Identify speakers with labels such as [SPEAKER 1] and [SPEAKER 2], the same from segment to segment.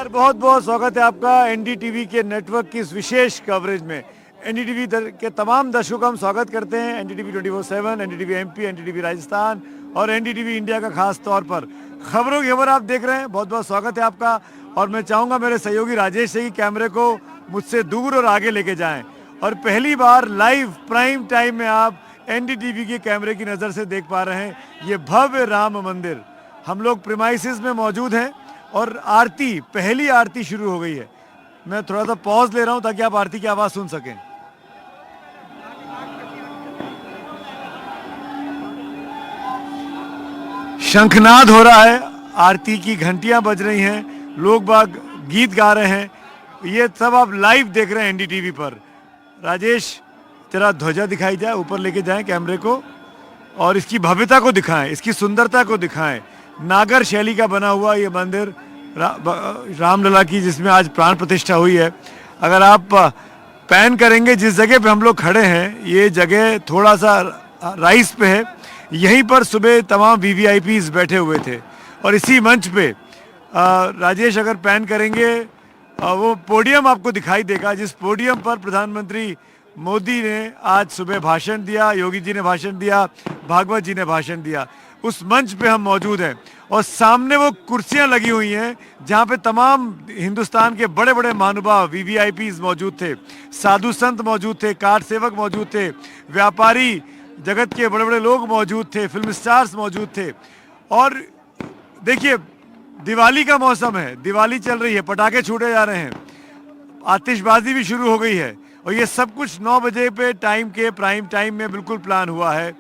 [SPEAKER 1] नमस्कार, बहुत बहुत स्वागत है आपका एनडीटीवी के नेटवर्क की इस विशेष कवरेज में। एनडीटीवी के तमाम दर्शकों का हम स्वागत करते हैं। NDTV 24/7, NDTV MP, NDTV Rajasthan और एनडीटीवी इंडिया का खास तौर पर खबरों की खबर आप देख रहे हैं। बहुत बहुत स्वागत है आपका। और मैं चाहूँगा मेरे सहयोगी राजेश से ही कैमरे को मुझसे दूर और आगे लेके जाएँ और पहली बार लाइव प्राइम टाइम में आप एनडीटीवी के कैमरे की नज़र से देख पा रहे हैं ये भव्य राम मंदिर। हम लोग प्रीमाइसेस में मौजूद हैं और आरती, पहली आरती शुरू हो गई है। मैं थोड़ा सा पॉज ले रहा हूं ताकि आप आरती की आवाज सुन सकें। शंखनाद हो रहा है, आरती की घंटियां बज रही हैं, लोग बाग गीत गा रहे हैं। ये सब आप लाइव देख रहे हैं एनडीटीवी पर। राजेश जरा ध्वजा दिखाई जाए, ऊपर लेके जाएं कैमरे को और इसकी भव्यता को दिखाएं, इसकी सुंदरता को दिखाएं। नागर शैली का बना हुआ ये मंदिर रामलला की, जिसमें आज प्राण प्रतिष्ठा हुई है। अगर आप पैन करेंगे जिस जगह पे हम लोग खड़े हैं, ये जगह थोड़ा सा राइस पे है। यहीं पर सुबह तमाम वीवीआईपीज बैठे हुए थे और इसी मंच पे राजेश अगर पैन करेंगे वो पोडियम आपको दिखाई देगा, जिस पोडियम पर प्रधानमंत्री मोदी ने आज सुबह भाषण दिया, योगी जी ने भाषण दिया, भागवत जी ने भाषण दिया। उस मंच पे हम मौजूद हैं और सामने वो कुर्सियां लगी हुई हैं जहां पे तमाम हिंदुस्तान के बड़े बड़े महानुभाव वीवीआईपीज मौजूद थे, साधु संत मौजूद थे, कार सेवक मौजूद थे, व्यापारी जगत के बड़े बड़े लोग मौजूद थे, फिल्म स्टार्स मौजूद थे। और देखिए, दिवाली का मौसम है, दिवाली चल रही है, पटाखे छूटे जा रहे हैं, आतिशबाजी भी शुरू हो गई है और ये सब कुछ 9 बजे पे टाइम के प्राइम टाइम में बिल्कुल प्लान हुआ है।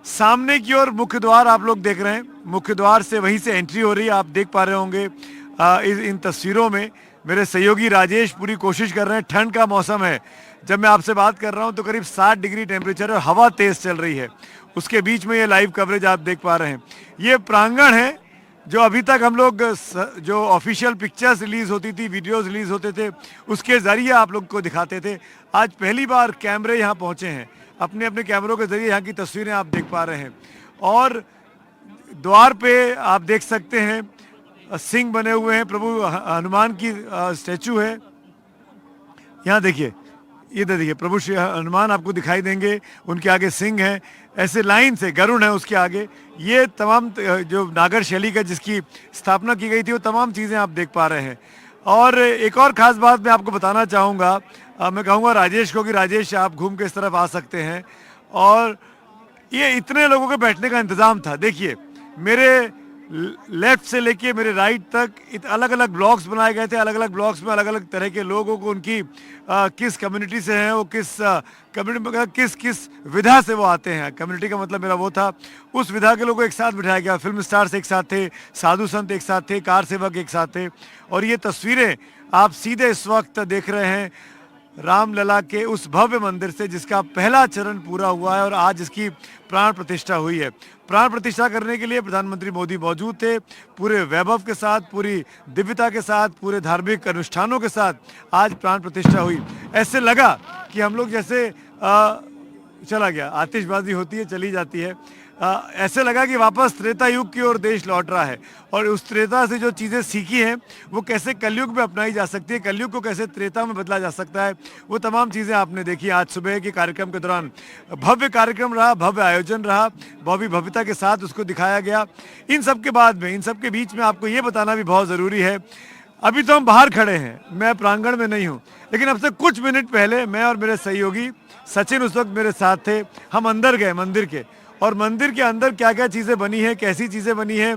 [SPEAKER 1] सामने की ओर मुख्य द्वार आप लोग देख रहे हैं, मुख्य द्वार से वहीं से एंट्री हो रही है। आप देख पा रहे होंगे इन तस्वीरों में मेरे सहयोगी राजेश पूरी कोशिश कर रहे हैं। ठंड का मौसम है, जब मैं आपसे बात कर रहा हूं तो करीब 60 डिग्री टेम्परेचर और हवा तेज चल रही है। उसके बीच में ये लाइव कवरेज आप देख पा रहे हैं। ये प्रांगण है जो अभी तक हम लोग जो ऑफिशियल पिक्चर्स रिलीज होती थी, वीडियोस रिलीज होते थे, उसके जरिए आप लोग को दिखाते थे। आज पहली बार कैमरे यहाँ पहुँचे हैं, अपने अपने कैमरों के जरिए यहाँ की तस्वीरें आप देख पा रहे हैं। और द्वार पे आप देख सकते हैं सिंह बने हुए हैं, प्रभु हनुमान की स्टैचू है। यहाँ देखिए, ये देखिए, प्रभु श्री हनुमान आपको दिखाई देंगे, उनके आगे सिंह हैं, ऐसे लाइन से गरुड़ है उसके आगे। ये तमाम जो नागर शैली का जिसकी स्थापना की गई थी वो तमाम चीज़ें आप देख पा रहे हैं। और एक और ख़ास बात मैं आपको बताना चाहूँगा, मैं कहूँगा राजेश को कि राजेश आप घूम के इस तरफ आ सकते हैं। और ये इतने लोगों के बैठने का इंतज़ाम था। देखिए, मेरे लेफ्ट से लेके मेरे राइट तक अलग अलग ब्लॉक्स बनाए गए थे। अलग अलग ब्लॉक्स में अलग अलग तरह के लोगों को, उनकी किस कम्युनिटी से हैं, वो किस कम्युनिटी किस विधा से वो आते हैं। कम्युनिटी का मतलब मेरा वो था, उस विधा के लोगों को एक साथ बिठाया गया। फिल्म स्टार्स एक साथ थे, साधु संत एक साथ थे, कार सेवक एक साथ थे। और ये तस्वीरें आप सीधे इस वक्त देख रहे हैं रामलला के उस भव्य मंदिर से, जिसका पहला चरण पूरा हुआ है और आज इसकी प्राण प्रतिष्ठा हुई है। प्राण प्रतिष्ठा करने के लिए प्रधानमंत्री मोदी मौजूद थे, पूरे वैभव के साथ, पूरी दिव्यता के साथ, पूरे धार्मिक अनुष्ठानों के साथ आज प्राण प्रतिष्ठा हुई। ऐसे लगा कि हम लोग जैसे चला गया, आतिशबाजी होती है, चली जाती है, ऐसे लगा कि वापस त्रेता युग की ओर देश लौट रहा है। और उस त्रेता से जो चीज़ें सीखी हैं वो कैसे कलयुग में अपनाई जा सकती है, कलयुग को कैसे त्रेता में बदला जा सकता है, वो तमाम चीज़ें आपने देखी आज सुबह के कार्यक्रम के दौरान। भव्य कार्यक्रम रहा, भव्य आयोजन रहा, भव्यता के साथ उसको दिखाया गया। इन सब के बाद में, इन सब के बीच में आपको ये बताना भी बहुत ज़रूरी है, अभी तो हम बाहर खड़े हैं, मैं प्रांगण में नहीं हूँ, लेकिन अब से कुछ मिनट पहले मैं और मेरे सहयोगी सचिन उस वक्त मेरे साथ थे। हम अंदर गए मंदिर के, और मंदिर के अंदर क्या क्या चीज़ें बनी हैं, कैसी चीज़ें बनी हैं,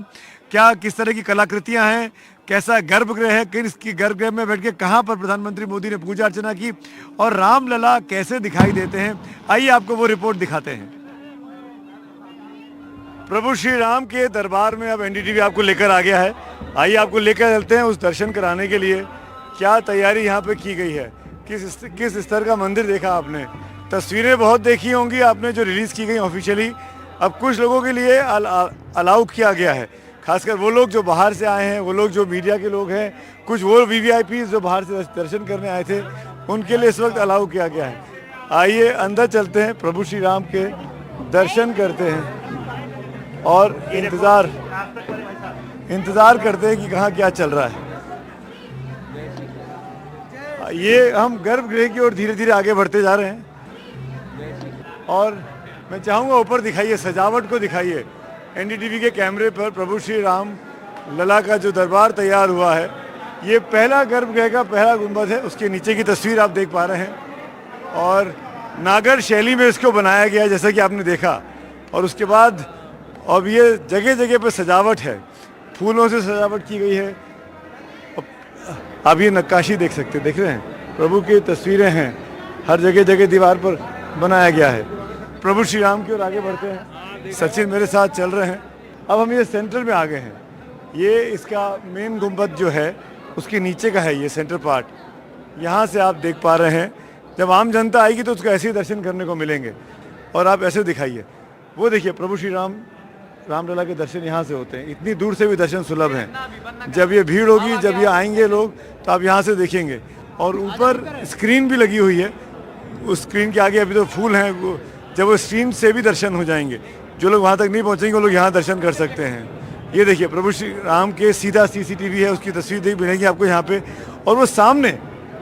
[SPEAKER 1] क्या किस तरह की कलाकृतियां हैं, कैसा गर्भगृह है, किसकी गर्भगृह में बैठ के कहाँ पर प्रधानमंत्री मोदी ने पूजा अर्चना की, और रामलला कैसे दिखाई देते हैं, आइए आपको वो रिपोर्ट दिखाते हैं। प्रभु श्री राम के दरबार में अब एनडीटीवी आपको लेकर आ गया है। आइए आपको लेकर चलते हैं उस दर्शन कराने के लिए। क्या तैयारी यहाँ पे की गई है, किस स्तर का मंदिर देखा आपने, तस्वीरें बहुत देखी होंगी आपने जो रिलीज़ की गई ऑफिशियली। अब कुछ लोगों के लिए अलाउ किया गया है, खासकर वो लोग जो बाहर से आए हैं, वो लोग जो मीडिया के लोग हैं, कुछ वो वीवीआईपीज जो बाहर से दर्शन करने आए थे, उनके लिए इस वक्त अलाउ किया गया है। आइए अंदर चलते हैं, प्रभु श्री राम के दर्शन करते हैं और इंतज़ार करते हैं कि कहाँ क्या चल रहा है। ये हम गर्भगृह की ओर धीरे धीरे आगे बढ़ते जा रहे हैं और मैं चाहूँगा ऊपर दिखाइए, सजावट को दिखाइए। एनडीटीवी के कैमरे पर प्रभु श्री राम लला का जो दरबार तैयार हुआ है, ये पहला गर्भगृह का पहला गुंबद है। उसके नीचे की तस्वीर आप देख पा रहे हैं और नागर शैली में इसको बनाया गया जैसा कि आपने देखा। और उसके बाद अब ये जगह जगह पर सजावट है, फूलों से सजावट की गई है। आप ये नक्काशी देख सकते हैं, देख रहे हैं, प्रभु की तस्वीरें हैं, हर जगह जगह दीवार पर बनाया गया है। प्रभु श्री राम की ओर आगे बढ़ते हैं, सचिन मेरे साथ चल रहे हैं। अब हम ये सेंटर में आ गए हैं। ये इसका मेन गुंबद जो है उसके नीचे का है ये सेंटर पार्ट। यहाँ से आप देख पा रहे हैं, जब आम जनता आएगी तो उसको ऐसे ही दर्शन करने को मिलेंगे। और आप ऐसे दिखाइए, वो देखिए प्रभु श्री राम रामलला के दर्शन यहाँ से होते हैं। इतनी दूर से भी दर्शन सुलभ हैं। जब ये भीड़ होगी, जब ये आएंगे लोग, तो आप यहाँ से देखेंगे। और ऊपर स्क्रीन भी लगी हुई है, उस स्क्रीन के आगे अभी तो फूल हैं, वो जब वो स्क्रीन से भी दर्शन हो जाएंगे। जो लोग वहाँ तक नहीं पहुँचेंगे वो लोग यहाँ दर्शन कर सकते हैं। ये देखिए प्रभु श्री राम के सीधा सीसीटीवी है, उसकी तस्वीर देख मिलेगी आपको यहाँ पे। और वो सामने,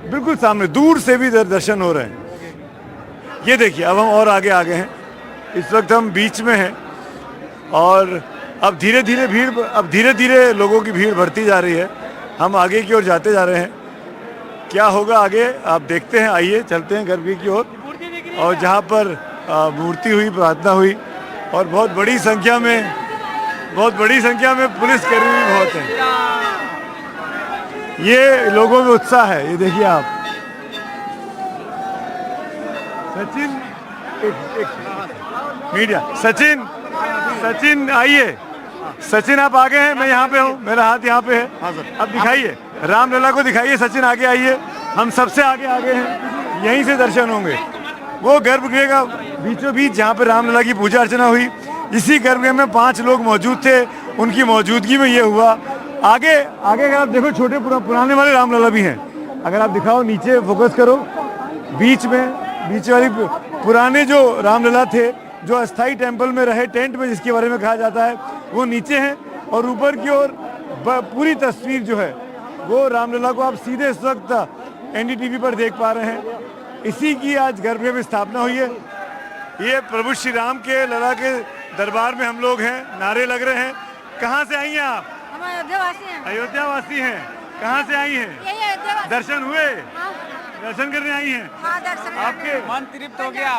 [SPEAKER 1] बिल्कुल सामने, दूर से भी दर्शन हो रहे हैं। ये देखिए, अब हम और आगे आ गए हैं। इस वक्त हम बीच में हैं और अब धीरे धीरे लोगों की भीड़ बढ़ती जा रही है। हम आगे की ओर जाते जा रहे हैं। क्या होगा आगे आप देखते हैं। आइए चलते हैं गर्भगृह की ओर, और जहाँ पर मूर्ति हुई, प्रार्थना हुई, और बहुत बड़ी संख्या में पुलिसकर्मी भी बहुत हैं। ये लोगों में उत्साह है, ये देखिए आप। सचिन, एक मीडिया, सचिन आइए। सचिन आप आगे हैं, मैं यहाँ पे हूँ, मेरा हाथ यहाँ पे है। हाँ सर। अब दिखाइए, रामलला को दिखाइए। सचिन आगे आइए, हम सबसे आगे हैं, यहीं से दर्शन होंगे। वो गर्भगृह का बीचों बीच जहाँ पे रामलला की पूजा अर्चना हुई, इसी गर्भगृह में 5 लोग मौजूद थे, उनकी मौजूदगी में ये हुआ। आगे अगर आप देखो, छोटे पुराने वाले रामलला भी हैं। अगर आप दिखाओ, नीचे फोकस करो, बीच वाली पुराने जो रामलला थे, जो अस्थाई टेंपल में रहे, टेंट में जिसके बारे में कहा जाता है, वो नीचे हैं। और ऊपर की ओर पूरी तस्वीर जो है वो रामलला को आप सीधे इस वक्त एनडीटीवी पर देख पा रहे हैं। इसी की आज गर्भगृह में स्थापना हुई है। ये प्रभु श्री राम के लला के दरबार में हम लोग हैं, नारे लग रहे हैं। कहाँ से आई हैं आप?
[SPEAKER 2] हम अयोध्यावासी हैं।
[SPEAKER 1] अयोध्यावासी हैं। कहाँ से आई हैं? दर्शन हुए?
[SPEAKER 2] हाँ।
[SPEAKER 1] दर्शन करने आई हैं?
[SPEAKER 2] हाँ, दर्शन
[SPEAKER 1] आपके
[SPEAKER 3] मन तृप्त हो गया,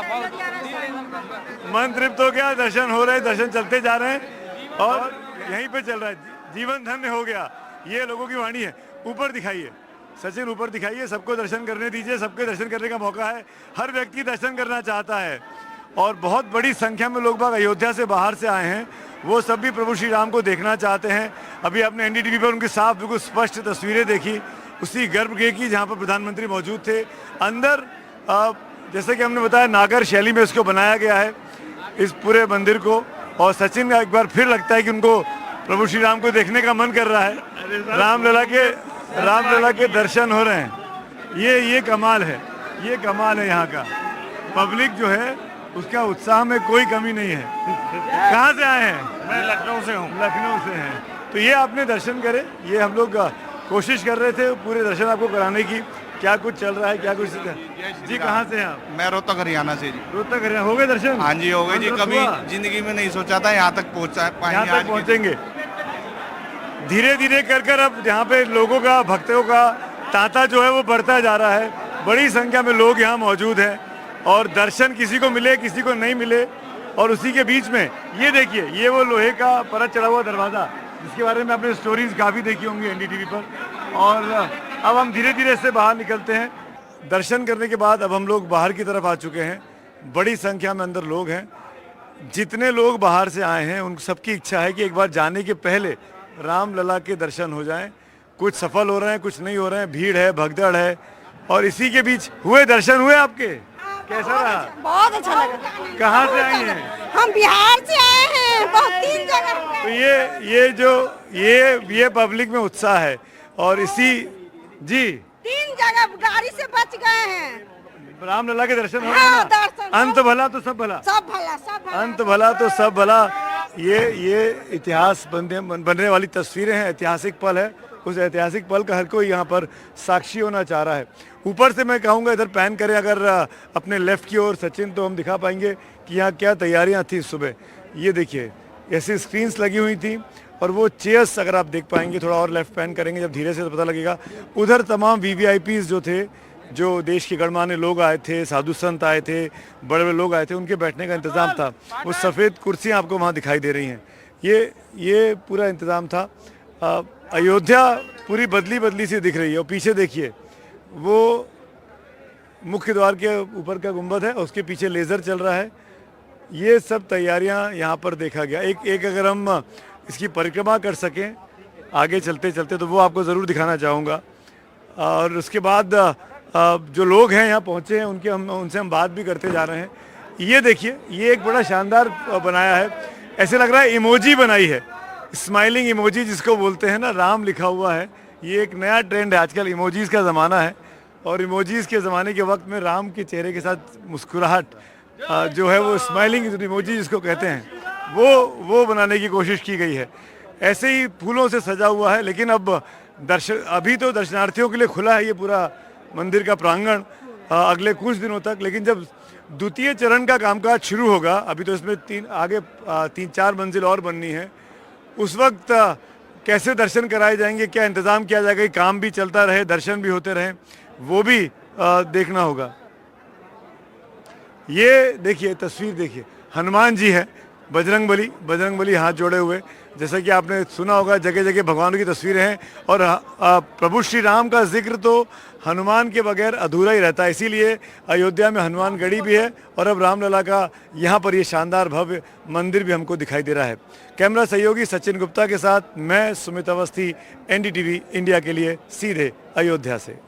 [SPEAKER 1] मन तृप्त हो गया, दर्शन हो रहे, दर्शन चलते जा रहे हैं और यहीं पे चल रहा है। जीवन धन्य हो गया, ये लोगों की वाणी है। ऊपर दिखाइए सचिन, ऊपर दिखाइए, सबको दर्शन करने दीजिए। सबके दर्शन करने का मौका है, हर व्यक्ति दर्शन करना चाहता है। और बहुत बड़ी संख्या में लोग बाग अयोध्या से बाहर से आए हैं, वो सब भी प्रभु श्री राम को देखना चाहते हैं। अभी आपने एनडीटीवी पर उनकी साफ बिल्कुल स्पष्ट तस्वीरें देखी उसी गर्भगृह की, जहाँ पर प्रधानमंत्री मौजूद थे। अंदर जैसे कि हमने बताया, नागर शैली में इसको बनाया गया है, इस पूरे मंदिर को। और सचिन का एक बार फिर लगता है कि उनको प्रभु श्री राम को देखने का मन कर रहा है। रामलला के दर्शन हो रहे हैं। ये कमाल है, ये कमाल है। यहाँ का पब्लिक जो है उसका उत्साह में कोई कमी नहीं है। कहाँ से आए हैं?
[SPEAKER 3] मैं लखनऊ से हूँ।
[SPEAKER 1] लखनऊ से हैं, तो ये आपने दर्शन करे। ये हम लोग कोशिश कर रहे थे पूरे दर्शन आपको कराने की। क्या कुछ चल रहा है, क्या कुछ? जी कहाँ से हैं आप?
[SPEAKER 3] मैं रोहतक हरियाणा से जी।
[SPEAKER 1] रोहतक हरियाणा। हो गए दर्शन?
[SPEAKER 3] हाँ जी, हो गए जी। कभी जिंदगी में नहीं सोचा था यहाँ तक
[SPEAKER 1] पहुँचेंगे। धीरे धीरे कर अब यहाँ पे लोगों का, भक्तों का तांता जो है वो बढ़ता जा रहा है। बड़ी संख्या में लोग यहाँ मौजूद हैं और दर्शन किसी को मिले, किसी को नहीं मिले। और उसी के बीच में ये देखिए, ये वो लोहे का परत चढ़ा हुआ दरवाज़ा, जिसके बारे में आपने स्टोरीज काफ़ी देखी होंगी एनडीटीवी पर। और अब हम धीरे धीरे से बाहर निकलते हैं। दर्शन करने के बाद अब हम लोग बाहर की तरफ आ चुके हैं। बड़ी संख्या में अंदर लोग हैं। जितने लोग बाहर से आए हैं उन सबकी इच्छा है कि एक बार जाने के पहले रामलला के दर्शन हो जाएं। कुछ सफल हो रहे हैं, कुछ नहीं हो रहे हैं, भीड़ है, भगदड़ है। और इसी के बीच हुए दर्शन हुए आपके? कैसा रहा?
[SPEAKER 2] बहुत अच्छा लगा।
[SPEAKER 1] कहाँ से आई हैं?
[SPEAKER 2] हम बिहार से आए हैं, बहुत 3 जगह।
[SPEAKER 1] तो ये पब्लिक में उत्साह है। और इसी जी
[SPEAKER 2] 3 जगह गाड़ी से बच गए हैं।
[SPEAKER 1] रामलला के दर्शन हो
[SPEAKER 2] हाँ,
[SPEAKER 1] गए ना?
[SPEAKER 2] दर्शन।
[SPEAKER 1] अंत भला तो सब भला,
[SPEAKER 2] सब भला, सब भला।
[SPEAKER 1] अंत भला तो सब भला। ये इतिहास बनने वाली तस्वीरें हैं, ऐतिहासिक पल है। उस ऐतिहासिक पल का हर कोई यहाँ पर साक्षी होना चाह रहा है। ऊपर से मैं कहूँगा इधर पैन करें अगर अपने लेफ्ट की ओर सचिन, तो हम दिखा पाएंगे कि यहाँ क्या तैयारियाँ थी सुबह। ये देखिए ऐसी स्क्रीन्स लगी हुई थी और वो चेयर्स अगर आप देख पाएंगे, थोड़ा और लेफ्ट पैन करेंगे जब धीरे से तो पता लगेगा। उधर तमाम वीवीआईपीज़ जो थे, जो देश के गणमान्य लोग आए थे, साधु संत आए थे, बड़े बड़े लोग आए थे, उनके बैठने का इंतज़ाम था। वो सफ़ेद कुर्सियाँ आपको वहाँ दिखाई दे रही हैं। ये पूरा इंतज़ाम था। अयोध्या पूरी बदली सी दिख रही है। और पीछे देखिए वो मुख्य द्वार के ऊपर का गुंबद है, उसके पीछे लेज़र चल रहा है। ये सब तैयारियां यहाँ पर देखा गया। एक अगर हम इसकी परिक्रमा कर सकें आगे चलते चलते तो वो आपको ज़रूर दिखाना चाहूँगा। और उसके बाद जो लोग हैं यहाँ पहुँचे हैं उनसे हम बात भी करते जा रहे हैं। ये देखिए ये एक बड़ा शानदार बनाया है, ऐसे लग रहा है इमोजी बनाई है, स्माइलिंग इमोजी जिसको बोलते हैं ना, राम लिखा हुआ है। ये एक नया ट्रेंड है, आजकल इमोजीज़ का ज़माना है और इमोजीज़ के ज़माने के वक्त में राम के चेहरे के साथ मुस्कुराहट जो है वो स्माइलिंग इमोजी जिसको कहते हैं वो बनाने की कोशिश की गई है। ऐसे ही फूलों से सजा हुआ है, लेकिन अब अभी तो दर्शनार्थियों के लिए खुला है ये पूरा मंदिर का प्रांगण अगले कुछ दिनों तक। लेकिन जब द्वितीय चरण का कामकाज शुरू होगा, अभी तो इसमें 3-4 मंजिल और बननी है, उस वक्त कैसे दर्शन कराए जाएंगे, क्या इंतज़ाम किया जाएगा कि काम भी चलता रहे, दर्शन भी होते रहें, वो भी देखना होगा। ये देखिए तस्वीर देखिए, हनुमान जी है, बजरंगबली हाथ जोड़े हुए, जैसा कि आपने सुना होगा जगह जगह भगवान की तस्वीरें हैं। और प्रभु श्री राम का जिक्र तो हनुमान के बगैर अधूरा ही रहता है, इसीलिए अयोध्या में हनुमान गढ़ी भी है और अब रामलला का यहाँ पर ये शानदार भव्य मंदिर भी हमको दिखाई दे रहा है। कैमरा सहयोगी सचिन गुप्ता के साथ मैं सुमित अवस्थी, NDTV इंडिया के लिए सीधे अयोध्या से।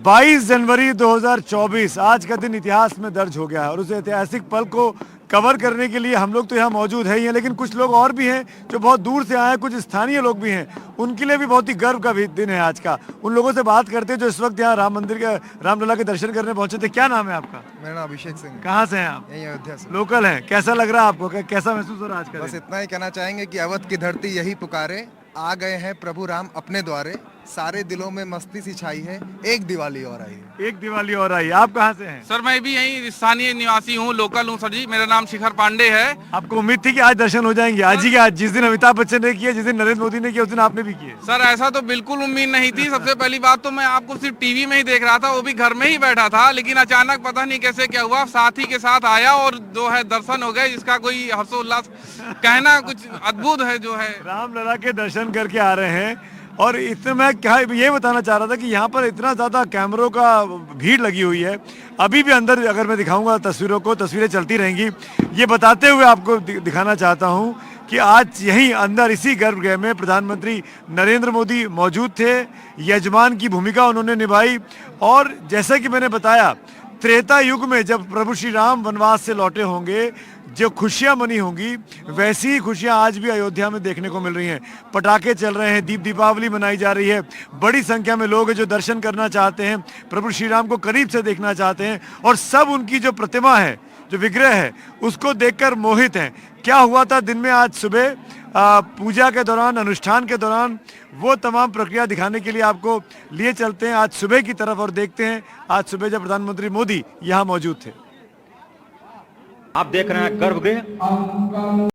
[SPEAKER 1] 22 जनवरी 2024 आज का दिन इतिहास में दर्ज हो गया है और उस ऐतिहासिक पल को कवर करने के लिए हम लोग तो यहाँ मौजूद है ही हैं, लेकिन कुछ लोग और भी हैं जो बहुत दूर से आए हैं, कुछ स्थानीय लोग भी हैं, उनके लिए भी बहुत ही गर्व का भी दिन है आज का। उन लोगों से बात करते हैं जो इस वक्त यहाँ राम मंदिर के रामलला के दर्शन करने पहुंचे थे। क्या नाम है आपका?
[SPEAKER 4] मेरा नाम अभिषेक सिंह है।
[SPEAKER 1] कहाँ से हैं आप?
[SPEAKER 4] यही अयोध्या से।
[SPEAKER 1] लोकल हैं। कैसा लग रहा है आपको, कैसा महसूस हो रहा है आज का
[SPEAKER 4] बस
[SPEAKER 1] दिन?
[SPEAKER 4] इतना ही कहना चाहेंगे कि अवध की धरती यही पुकारे, आ गए हैं प्रभु राम अपने द्वारे, सारे दिलों में मस्ती सी छाई है, एक दिवाली और आई है।
[SPEAKER 1] एक दिवाली और आई। आप कहाँ से हैं?
[SPEAKER 5] सर मैं भी यहीं स्थानीय निवासी हूँ, लोकल हूँ सर जी। मेरा नाम शिखर पांडे है।
[SPEAKER 1] आपको उम्मीद थी कि आज दर्शन हो जाएंगे? आज ही क्या, जिस दिन अमिताभ बच्चन ने किए, जिस दिन नरेंद्र मोदी ने किया, उस दिन आपने भी किए?
[SPEAKER 5] सर ऐसा तो बिल्कुल उम्मीद नहीं थी। सबसे पहली बात तो मैं आपको सिर्फ टीवी में ही देख रहा था, वो भी घर में ही बैठा था, लेकिन अचानक पता नहीं कैसे क्या हुआ, साथी के साथ आया और जो है दर्शन हो गए, जिसका कोई हर्षोल्लास कहना कुछ अद्भुत है। जो है
[SPEAKER 1] रामलला के दर्शन करके आ रहे हैं और इतने मैं क्या ये बताना चाह रहा था कि यहाँ पर इतना ज़्यादा कैमरों का भीड़ लगी हुई है। अभी भी अंदर अगर मैं दिखाऊंगा तस्वीरों को, तस्वीरें चलती रहेंगी। ये बताते हुए आपको दिखाना चाहता हूँ कि आज यहीं अंदर इसी गर्भगृह में प्रधानमंत्री नरेंद्र मोदी मौजूद थे, यजमान की भूमिका उन्होंने निभाई। और जैसा कि मैंने बताया, त्रेता युग में जब प्रभु श्री राम वनवास से लौटे होंगे, जो खुशियां मनी होंगी, वैसी ही खुशियां आज भी अयोध्या में देखने को मिल रही हैं। पटाखे चल रहे हैं, दीपावली मनाई जा रही है, बड़ी संख्या में लोग हैं जो दर्शन करना चाहते हैं, प्रभु श्री राम को करीब से देखना चाहते हैं और सब उनकी जो प्रतिमा है, जो विग्रह है, उसको देखकर मोहित हैं। क्या हुआ था दिन में आज सुबह पूजा के दौरान, अनुष्ठान के दौरान, वो तमाम प्रक्रिया दिखाने के लिए आपको लिए चलते हैं आज सुबह की तरफ और देखते हैं आज सुबह जब प्रधानमंत्री मोदी यहाँ मौजूद थे।
[SPEAKER 6] आप देख रहे हैं गर्भगृह।